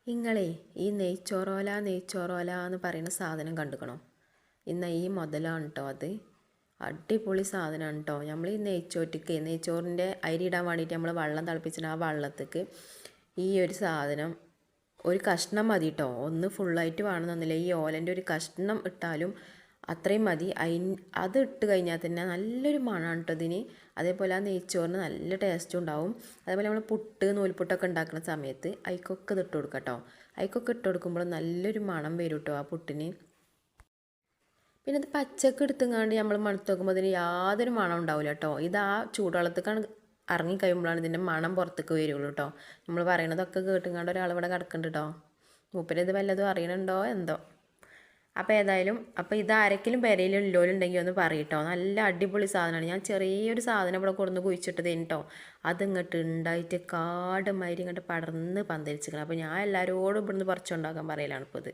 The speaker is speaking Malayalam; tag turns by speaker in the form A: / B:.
A: നിങ്ങളേ ഈ നെയ്ച്ചോറോല എന്ന് പറയുന്ന സാധനം കണ്ടുക്കണോ? ഇന്ന് ഈ മുതലാണ് കേട്ടോ അത്. അടിപൊളി സാധനമാണ് കേട്ടോ. നമ്മൾ ഈ നെയ്ച്ചോറിൻ്റെ അരി ഇടാൻ വേണ്ടിയിട്ട് നമ്മൾ വെള്ളം തിളപ്പിച്ചിട്ട് ആ വെള്ളത്തേക്ക് ഈ ഒരു സാധനം ഒരു കഷ്ണം മതി കേട്ടോ. ഒന്ന് ഫുള്ളായിട്ട് വേണമെന്നൊന്നുമില്ല. ഈ ഓലൻ്റെ ഒരു കഷ്ണം ഇട്ടാലും അത്രയും മതി. അത് ഇട്ട് കഴിഞ്ഞാൽ തന്നെ നല്ലൊരു മണമാണ് കേട്ടോ ഇതിന്. അതേപോലെ ആ നെയ്ച്ചോറിന് നല്ല ടേസ്റ്റും ഉണ്ടാവും. അതേപോലെ നമ്മൾ നൂൽപുട്ടൊക്കെ ഉണ്ടാക്കുന്ന സമയത്ത് അതിക്കൊക്കെ ഇത് ഇട്ട് കൊടുക്കാം കേട്ടോ. അതിക്കൊക്കെ ഇട്ട് കൊടുക്കുമ്പോൾ നല്ലൊരു മണം വരും കേട്ടോ ആ പുട്ടിന്. പിന്നെ ഇത് പച്ചക്ക് എടുത്തുങ്ങാണ്ട് നമ്മൾ മണത്ത് നോക്കുമ്പോൾ അതിന് യാതൊരു മണം ഉണ്ടാവില്ല കേട്ടോ. ഇത് ആ ചൂടുവെള്ളത്തേക്കാണ് ഇറങ്ങി കഴിയുമ്പോഴാണ് ഇതിൻ്റെ മണം പുറത്തേക്ക് വരുള്ളൂ കേട്ടോ. നമ്മൾ പറയണതൊക്കെ കേട്ടുങ്ങാണ്ട് ഒരാൾ ഇവിടെ കിടക്കുന്നുണ്ട് കേട്ടോ. മൂപ്പര് വല്ലതും അറിയണുണ്ടോ എന്തോ. അപ്പോൾ ഇത് ആരെങ്കിലും പെരയിലുള്ളവരുണ്ടെങ്കിൽ ഒന്ന് പറയട്ടോ. നല്ല അടിപൊളി സാധനമാണ്. ഞാൻ ചെറിയൊരു സാധനം ഇവിടെ കൊടുന്ന് കുഴിച്ചിട്ടത് കേട്ടോ. അതിങ്ങോട്ട് ഉണ്ടായിട്ട് കാട് മാതിരി ഇങ്ങോട്ട് പടർന്ന് പന്തലിച്ചിരിക്കണം. അപ്പോൾ ഞാൻ എല്ലാവരോടും ഇവിടുന്ന് പറിച്ചുണ്ടാക്കാൻ പറയലാണ് ഇപ്പോൾ ഇത്.